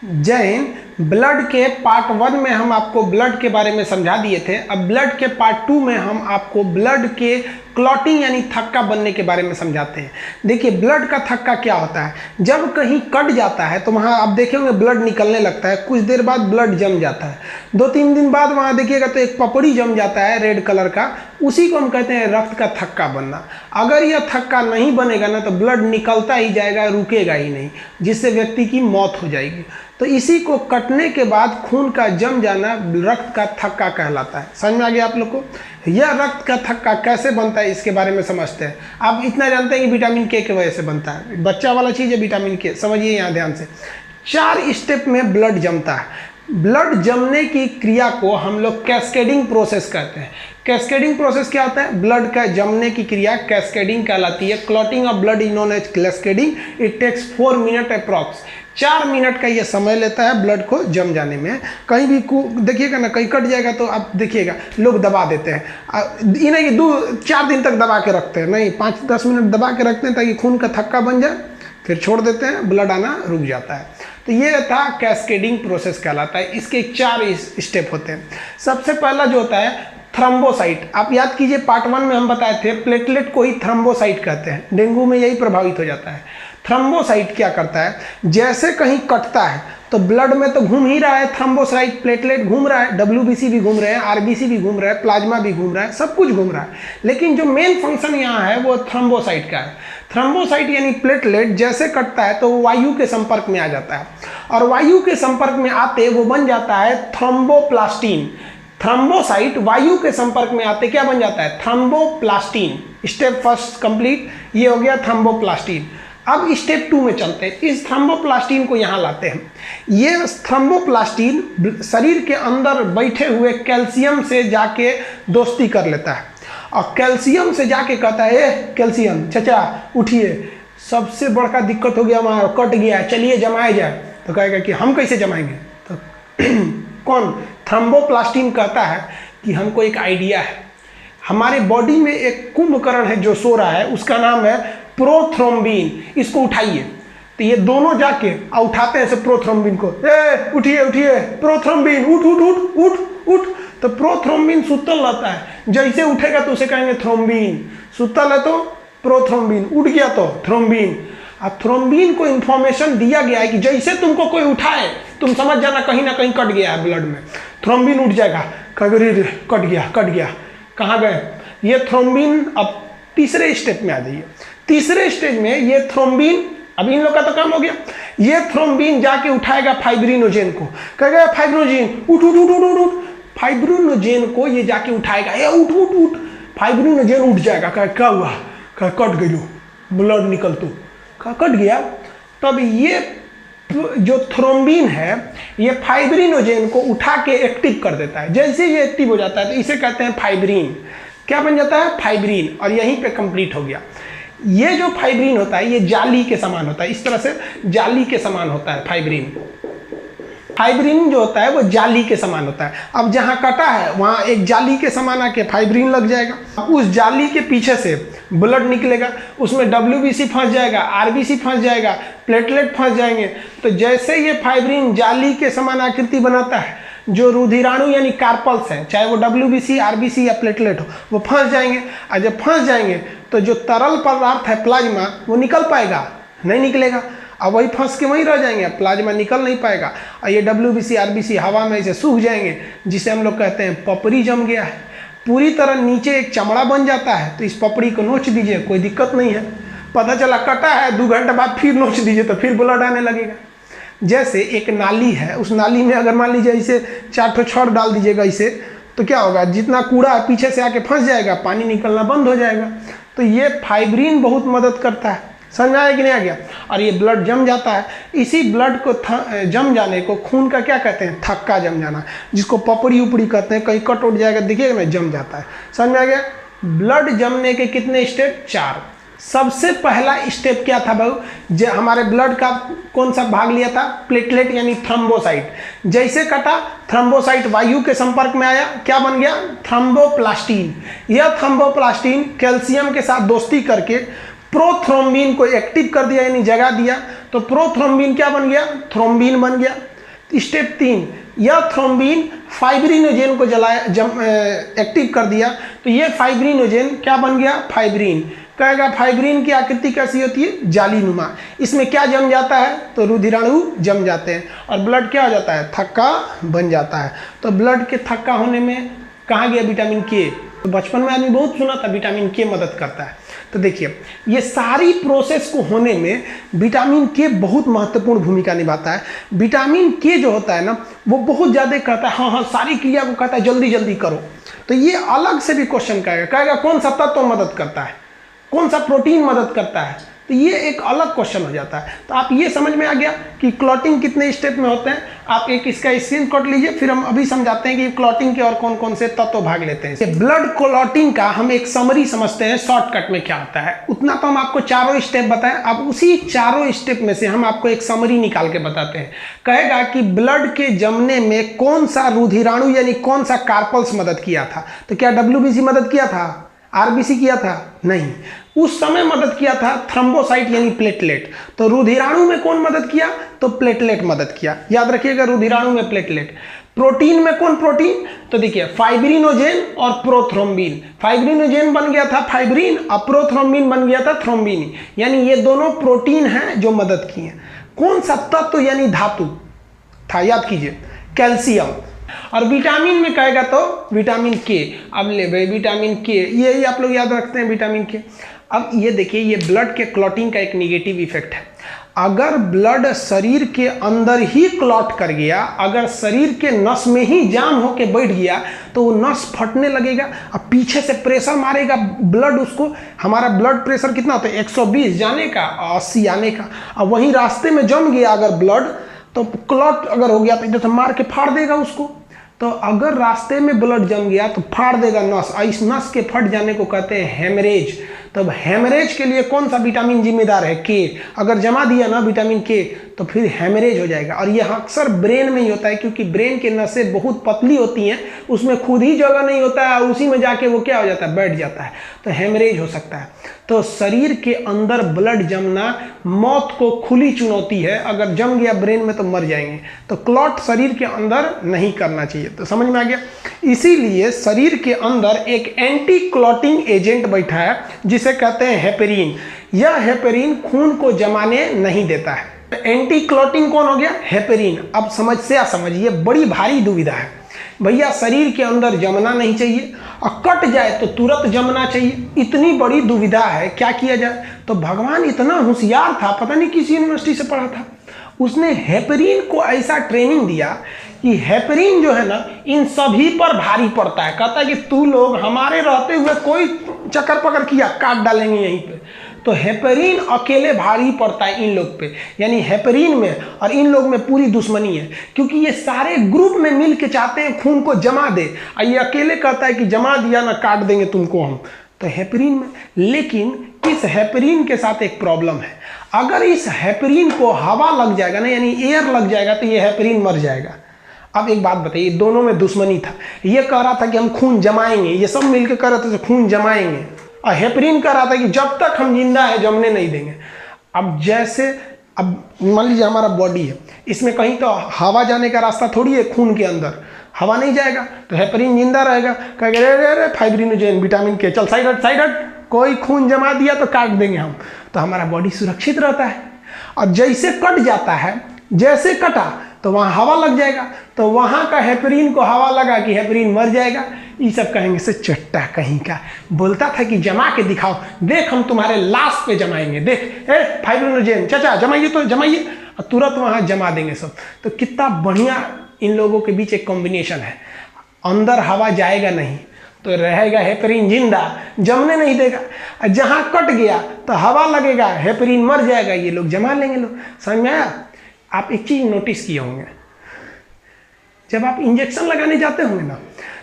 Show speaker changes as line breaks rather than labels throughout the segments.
जय हिंद। ब्लड के पार्ट 1 में हम आपको ब्लड के बारे में समझा दिए थे। अब ब्लड के पार्ट 2 में हम आपको ब्लड के क्लॉटिंग यानी थक्का बनने के बारे में समझाते हैं। देखिए ब्लड का थक्का क्या होता है, जब कहीं कट जाता है तो वहाँ आप देखेंगे ब्लड निकलने लगता है, कुछ देर बाद ब्लड जम जाता है, 2-3 दिन बाद वहाँ देखिएगा तो एक पपड़ी जम जाता है रेड कलर का, उसी को हम कहते हैं रक्त का थक्का बनना। अगर यह थक्का नहीं बनेगा ना तो ब्लड निकलता ही जाएगा, रुकेगा ही नहीं, जिससे व्यक्ति की मौत हो जाएगी। तो इसी को कटने के बाद खून का जम जाना रक्त का थक्का कहलाता है। समझ में आ गया आप लोग को? यह रक्त का थक्का कैसे बनता है इसके बारे में समझते हैं। आप इतना जानते हैं कि विटामिन के की वजह से बनता है, बच्चा वाला चीज़ है विटामिन के, समझिए यहाँ ध्यान से। 4 स्टेप में ब्लड जमता है। ब्लड जमने की क्रिया को हम लोग कैस्केडिंग प्रोसेस कहते हैं। कैस्केडिंग प्रोसेस क्या होता है? ब्लड का जमने की क्रिया कैस्केडिंग कहलाती है। Clotting of blood is known as cascading. It takes 4 minute approx. 4 minute का ये समय लेता है ब्लड को जम जाने में। कहीं भी देखिएगा ना, कहीं कट जाएगा तो आप देखिएगा लोग दबा देते हैं, ये नहीं कि 2-4 दिन तक दबा के रखते हैं, नहीं 5-10 मिनट दबा के रखते हैं ताकि खून का थक्का बन जाए, फिर छोड़ देते हैं, ब्लड आना रुक जाता है। तो ये था कैस्केडिंग प्रोसेस कहलाता है। इसके 4 स्टेप होते हैं। सबसे पहला जो होता है थ्रोम्बोसाइट। आप याद कीजिए पार्ट 1 में हम बताए थे प्लेटलेट को ही थ्रोम्बोसाइट कहते हैं, डेंगू में यही प्रभावित हो जाता है। थ्रोम्बोसाइट क्या करता है, जैसे कहीं कटता है तो ब्लड में तो घूम ही रहा है थ्रोम्बोसाइट, प्लेटलेट घूम रहा है, डब्ल्यूबीसी भी घूम रहे हैं, आरबीसी भी घूम रहा है, प्लाज्मा भी घूम रहा है, सब कुछ घूम रहा है, लेकिन जो मेन फंक्शन यहाँ है वो थ्रोम्बोसाइट का है। थ्रोम्बोसाइट यानी प्लेटलेट जैसे कटता है तो वायु के संपर्क में आ जाता है, और वायु के संपर्क में आते वो बन जाता है थ्रोम्बोप्लास्टिन। थ्रोम्बोसाइट वायु के संपर्क में आते क्या बन जाता है? थ्रोम्बोप्लास्टिन। स्टेप फर्स्ट कंप्लीट, ये हो गया थ्रोम्बोप्लास्टिन। अब स्टेप 2 में चलते हैं। इस थ्रोम्बोप्लास्टिन को यहाँ लाते हैं। ये थ्रोम्बोप्लास्टिन शरीर के अंदर बैठे हुए कैल्शियम से जाके दोस्ती कर लेता है, और कैल्शियम से जाके कहता है ए कैल्शियम चाचा उठिए, सबसे बड़का दिक्कत हो गया, हमारा कट गया, चलिए जमाया जाए। तो कहेगा कि हम कैसे जमाएंगे? तो कौन? थ्रोम्बोप्लास्टिन कहता है कि हमको एक आइडिया है, हमारे बॉडी में एक कुंभकर्ण है जो सो रहा है, उसका नाम है प्रोथ्रोम्बिन, इसको उठाइए। तो ये दोनों जाके उठाते हैं से प्रोथ्रोम्बिन को, ए उठिए उठिए प्रोथ्रोम्बिन, उठ उठ उठ उठ उठ। तो प्रोथ्रोम्बिन सुतल रहता है, जैसे उठेगा तो उसे कहेंगे थ्रोम्बिन, सुतल है तो प्रोथ्रोम्बिन, उठ गया तो थ्रोम्बिन। अब थ्रोम्बिन को इन्फॉर्मेशन दिया गया है कि जैसे तुमको कोई उठाए तुम समझ जाना कहीं ना कहीं कट गया है ब्लड में, थ्रोम्बिन उठ जाएगा, कभी कट गया, कहाँ गए ये थ्रोम्बिन। अब तीसरे स्टेप में आ जाइए। तीसरे स्टेज में ये थ्रोम्बिन, अब इन लोग का तो काम हो गया, ये थ्रोम्बिन जाके उठाएगा फाइब्रिनोजेन को, कहेगा फाइब्रिनोजेन उठ उठ उठ उठ उठ। फाइब्रिनोजेन को ये जाके उठाएगा, ये उठ उठ उठ, फाइब्रिनोजेन उठ जाएगा, कहे क्या हुआ, कहे कट गई, ब्लड निकल तो, कहा कट गया। तब ये जो थ्रोम्बिन है ये फाइब्रिनोजेन को उठा के एक्टिव कर देता है। जैसे ये एक्टिव हो जाता है तो इसे कहते हैं फाइब्रिन। क्या बन जाता है? फाइब्रिन। और यहीं पे कंप्लीट हो गया। ये जो फाइब्रिन होता है ये जाली के समान होता है, इस तरह से जाली के समान होता है फाइब्रिन। फाइब्रिन जो होता है वो जाली के समान होता है। अब जहाँ कटा है वहाँ एक जाली के समान आके फाइब्रिन लग जाएगा, अब उस जाली के पीछे से ब्लड निकलेगा, उसमें डब्ल्यूबीसी फंस जाएगा, आरबीसी फंस जाएगा, प्लेटलेट फंस जाएंगे। तो जैसे ये फाइब्रिन जाली के समान आकृति बनाता है, जो रुधिराणु यानी कार्पल्स हैं, चाहे वो डब्ल्यूबीसी, आरबीसी या प्लेटलेट हो, वो फंस जाएंगे। और जब फंस जाएंगे तो जो तरल पदार्थ है प्लाज्मा वो निकल पाएगा? नहीं निकलेगा, अब वही फंस के वहीं रह जाएंगे, प्लाज्मा निकल नहीं पाएगा, और ये डब्ल्यूबीसी, आरबीसी हवा में ऐसे सूख जाएंगे, जिसे हम लोग कहते हैं पपड़ी जम गया है। पूरी तरह नीचे एक चमड़ा बन जाता है, तो इस पपड़ी को नोच दीजिए, कोई दिक्कत नहीं है। पता चला कटा है, 2 घंटे बाद फिर नोच दीजिए तो फिर ब्लड आने लगेगा। जैसे एक नाली है, उस नाली में अगर मान लीजिए इसे 4 ठो छड़ डाल दीजिएगा इसे, तो क्या होगा, जितना कूड़ा पीछे से आके फंस जाएगा, पानी निकलना बंद हो जाएगा। तो ये फाइब्रिन बहुत मदद करता है। समझ आया कि नहीं आ गया? और ये ब्लड जम जाता है। इसी ब्लड को जम जाने को खून का क्या कहते हैं? थक्का जम जाना, जिसको पपड़ी उपड़ी कहते हैं। कहीं कट उठ जाएगा देखिएगा ना, जम जाता है। समझ में आ गया? ब्लड जमने के कितने स्टेप? 4। सबसे पहला स्टेप क्या था भाऊ? जो हमारे ब्लड का कौन सा भाग लिया था? प्लेटलेट यानी थ्रोम्बोसाइट। जैसे कटा थ्रोम्बोसाइट वायु के संपर्क में आया, क्या बन गया? थ्रोम्बोप्लास्टिन। यह थ्रोम्बोप्लास्टिन कैल्शियम के साथ दोस्ती करके प्रोथ्रोम्बिन को एक्टिव कर दिया यानी जगा दिया, तो प्रोथ्रोम्बिन क्या बन गया, थ्रोम्बिन बन गया। स्टेप 3, यह थ्रोम्बिन फाइब्रिनोजेन को एक्टिव कर दिया, तो ये फाइब्रिनोजेन क्या बन गया, फाइब्रिन। कहेगा फाइब्रिन की आकृति कैसी होती है, जालीनुमा। इसमें क्या जम जाता है, तो रुधिराणु जम जाते हैं और ब्लड क्या हो जाता है, थक्का बन जाता है। तो ब्लड के थक्का होने में कहाँ गया विटामिन के, तो बचपन में आदमी बहुत सुना था विटामिन के मदद करता है। तो देखिए ये सारी प्रोसेस को होने में विटामिन के बहुत महत्वपूर्ण भूमिका निभाता है। विटामिन के जो होता है ना वो बहुत ज़्यादा कहता है हाँ सारी क्रिया को कहता है जल्दी जल्दी करो। तो ये अलग से भी क्वेश्चन कहेगा कौन सा तत्व मदद करता है, कौन सा प्रोटीन मदद करता है, तो ये एक अलग क्वेश्चन हो जाता है। तो आप ये समझ में आ गया कि क्लॉटिंग कितने स्टेप में होते हैं। आप एक इसका स्क्रीनशॉट लीजिए, फिर हम अभी समझाते हैं कि क्लॉटिंग के और कौन कौन से तत्व भाग लेते हैं। ब्लड क्लॉटिंग का हम एक समरी समझते हैं शॉर्टकट में क्या होता है, उतना तो हम आपको चारों स्टेप बताएं। अब उसी चारों स्टेप में से हम आपको एक समरी निकाल के बताते हैं। कहेगा कि ब्लड के जमने में कौन सा रुधिराणु यानी कौन सा कार्पल्स मदद किया था, तो क्या WBC मदद किया था, RBC किया था, नहीं। उस समय मदद किया था थ्रोम्बोसाइट यानी प्लेटलेट। तो रुधिराणु में कौन मदद किया, तो प्लेटलेट मदद किया, याद रखिएगा रुधिराणु में प्लेटलेट। प्रोटीन में कौन प्रोटीन, तो देखिए फाइब्रिनोजेन और प्रोथ्रोम्बिन। फाइब्रिनोजेन बन गया था फाइब्रिन और प्रोथ्रोम्बिन बन गया था थ्रोम्बिन, यानी ये दोनों प्रोटीन हैं जो मदद किए। कौन सा तत्व यानी धातु था, याद कीजिए कैल्शियम। और विटामिन में कहेगा तो विटामिन के। अब ले भाई विटामिन के, ये आप लोग याद रखते हैं विटामिन के। अब ये देखिए ये ब्लड के क्लॉटिंग का एक निगेटिव इफेक्ट है। अगर ब्लड शरीर के अंदर ही क्लॉट कर गया, अगर शरीर के नस में ही जाम होके बैठ गया तो वो नस फटने लगेगा और पीछे से प्रेशर मारेगा ब्लड उसको। हमारा ब्लड प्रेशर कितना होता है, 120 जाने का और 80 आने का। और वहीं रास्ते में जम गया अगर ब्लड, तो क्लॉट अगर हो गया तो इधर से मार के फाड़ देगा उसको। तो अगर रास्ते में ब्लड जम गया तो फाड़ देगा नस, और इस नस के फट जाने को कहते हैं हेमरेज। तब हेमरेज के लिए कौन सा विटामिन जिम्मेदार है, के। अगर जमा दिया ना विटामिन के तो फिर हेमरेज हो जाएगा। और यह अक्सर ब्रेन में ही होता है, क्योंकि ब्रेन के नसें बहुत पतली होती हैं, उसमें खुद ही जगह नहीं होता है, उसी में जाके वो क्या हो जाता है, बैठ जाता है, तो हेमरेज हो सकता है। तो शरीर के अंदर ब्लड जमना मौत को खुली चुनौती है, अगर जम गया ब्रेन में तो मर जाएंगे। तो क्लॉट शरीर के अंदर नहीं करना चाहिए। तो समझ में आ गया। इसीलिए शरीर के अंदर एक एंटी क्लॉटिंग एजेंट बैठा है जिसे कहते हैं हेपेरिन। यह हेपेरिन खून को जमाने नहीं देता है। एंटी क्लॉटिंग कौन हो गया, हेपेरिन। अब समझिए बड़ी भारी दुविधा है भैया, शरीर के अंदर जमना नहीं चाहिए और कट जाए तो तुरंत जमना चाहिए, इतनी बड़ी दुविधा है, क्या किया जाए। तो भगवान इतना होशियार था, पता नहीं किस यूनिवर्सिटी से पढ़ा था, उसने हेपेरिन को ऐसा ट्रेनिंग दिया कि हेपेरिन जो है ना इन सभी पर भारी पड़ता है। कहता है कि तू लोग हमारे रहते हुए कोई चक्कर पकड़ किया काट डालेंगे यहीं पे। तो हेपेरिन अकेले भारी पड़ता है इन लोग पे, यानी हेपेरिन में और इन लोग में पूरी दुश्मनी है, क्योंकि ये सारे ग्रुप में मिल के चाहते हैं खून को जमा दे, और ये अकेले कहता है कि जमा दिया ना काट देंगे तुमको हम। तो हेपेरिन में, लेकिन इस हेपेरिन के साथ एक प्रॉब्लम है। अगर इस हेपेरिन को हवा लग जाएगा ना, यानी एयर लग जाएगा, तो ये हेपेरिन मर जाएगा। अब एक बात बताइए, दोनों में दुश्मनी था। ये कह रहा था कि हम खून जमाएंगे, ये सब मिलकर कह रहे थे खून जमाएंगे, और हेपेरिन कह रहा था कि जब तक हम जिंदा है जमने नहीं देंगे। अब जैसे अब मान लीजिए हमारा बॉडी है, इसमें कहीं तो हवा जाने का रास्ता थोड़ी है, खून के अंदर हवा नहीं जाएगा, तो हेपेरिन जिंदा रहेगा, कहेगा अरे फाइब्रिनोजेन विटामिन के चल साइड हट, कोई खून जमा दिया तो काट देंगे हम, तो हमारा बॉडी सुरक्षित रहता है। और जैसे कट जाता है, जैसे कटा तो वहाँ हवा लग जाएगा, तो वहाँ का हेपेरिन को हवा लगा कि हेपेरिन मर जाएगा। ये सब कहेंगे से चट्टा कहीं का, बोलता था कि जमा के दिखाओ, देख हम तुम्हारे लाश पे जमाएंगे, देख फाइब्रिनोजेन चाचा जमाइए तो जमाइए, और तुरंत वहाँ जमा देंगे सब। तो कितना बढ़िया इन लोगों के बीच एक कॉम्बिनेशन है। अंदर हवा जाएगा नहीं तो रहेगा हेपेरिन जिंदा, जमने नहीं देगा। जहाँ कट गया तो हवा लगेगा, हेपेरिन मर जाएगा, ये लोग जमा लेंगे। लोग समझ में आया। आप एक चीज़ नोटिस किए होंगे, जब आप इंजेक्शन लगाने जाते होंगे ना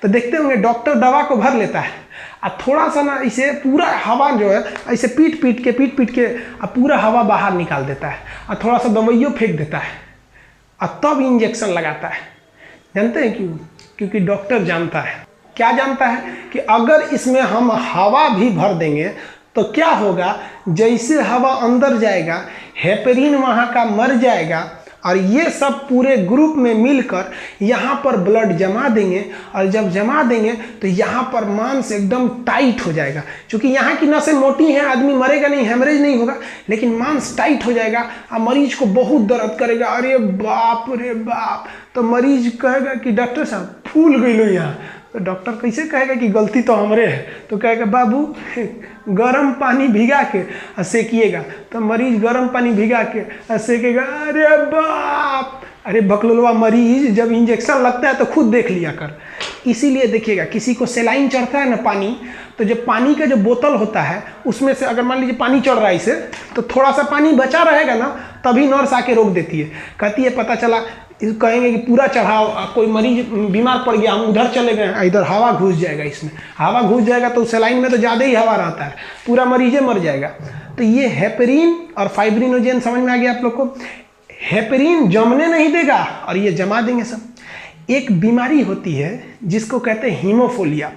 तो देखते होंगे डॉक्टर दवा को भर लेता है और थोड़ा सा ना इसे पूरा हवा जो है ऐसे पीट पीट के और पूरा हवा बाहर निकाल देता है, और थोड़ा सा दवाइयों फेंक देता है, और तब इंजेक्शन लगाता है। जानते हैं क्यों? क्योंकि डॉक्टर जानता है, क्या जानता है कि अगर इसमें हम हवा भी भर देंगे तो क्या होगा, जैसे हवा अंदर जाएगा हेपेरिन वहाँ का मर जाएगा और ये सब पूरे ग्रुप में मिलकर यहाँ पर ब्लड जमा देंगे, और जब जमा देंगे तो यहाँ पर मांस एकदम टाइट हो जाएगा। क्योंकि यहाँ की नसें मोटी हैं, आदमी मरेगा नहीं, हेमरेज नहीं होगा, लेकिन मांस टाइट हो जाएगा और मरीज को बहुत दर्द करेगा। अरे बाप रे बाप। तो मरीज कहेगा कि डॉक्टर साहब फूल गई लो यहाँ। तो डॉक्टर कैसे कहेगा कि गलती तो हमरे है, तो कहेगा बाबू गर्म पानी भिगा के सेकिएगा। तो मरीज गर्म पानी भिगा के सेकेगा। अरे बाप, अरे बकलोलवा मरीज जब इंजेक्शन लगता है तो खुद देख लिया कर। इसीलिए देखिएगा, किसी को सेलाइन चढ़ता है ना पानी, तो जब पानी का जो बोतल होता है उसमें से अगर मान लीजिए पानी चढ़ रहा है इसे, तो थोड़ा सा पानी बचा रहेगा ना, तभी नर्स आके रोक देती है, कहती है पता चला, कहेंगे कि पूरा चढ़ाओ, कोई मरीज बीमार पड़ गया, हम उधर चले गए, इधर हवा घुस जाएगा, इसमें हवा घुस जाएगा तो सेलाइन में तो ज़्यादा ही हवा रहता है, पूरा मरीज मर जाएगा। तो ये हेपेरिन और फाइब्रिनोजेन समझ में आ गया आप लोग को। हेपेरिन जमने नहीं देगा और ये जमा देंगे सब। एक बीमारी होती है जिसको कहते हैं हीमोफोलिया।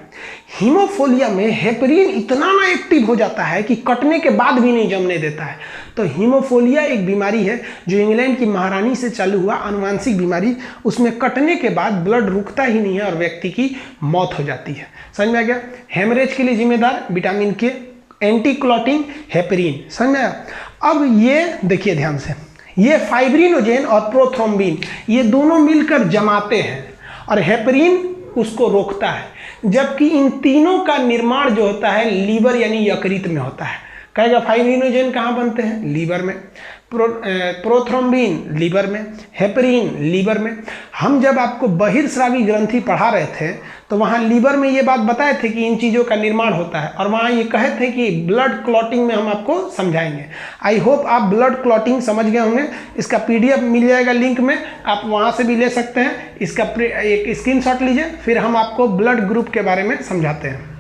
हीमोफोलिया में हेपेरिन इतना ना एक्टिव हो जाता है कि कटने के बाद भी नहीं जमने देता है। तो हीमोफोलिया एक बीमारी है जो इंग्लैंड की महारानी से चालू हुआ, आनुवांशिक बीमारी। उसमें कटने के बाद ब्लड रुकता ही नहीं है और व्यक्ति की मौत हो जाती है। समझ में आ गया। हेमरेज के लिए जिम्मेदार विटामिन के, एंटी क्लॉटिंग हेपेरिन। समझ में आया। अब ये देखिए ध्यान से, ये फाइब्रिनोजेन और प्रोथ्रोम्बिन ये दोनों मिलकर जमाते हैं और हेपेरिन उसको रोकता है। जबकि इन तीनों का निर्माण जो होता है लीवर यानी यकृत में होता है। कहेगा फाइब्रिनोजेन कहाँ बनते हैं? लीवर में। प्रोथ्रोम्बिन लीवर में, हेपेरिन लीवर में। हम जब आपको बहिर्स्रावी ग्रंथि पढ़ा रहे थे तो वहाँ लीवर में ये बात बताए थे कि इन चीज़ों का निर्माण होता है, और वहाँ ये कहे थे कि ब्लड क्लॉटिंग में हम आपको समझाएंगे। आई होप आप ब्लड क्लॉटिंग समझ गए होंगे। इसका PDF मिल जाएगा लिंक में, आप वहाँ से भी ले सकते हैं। इसका एक स्क्रीनशॉट लीजिए, फिर हम आपको ब्लड ग्रुप के बारे में समझाते हैं।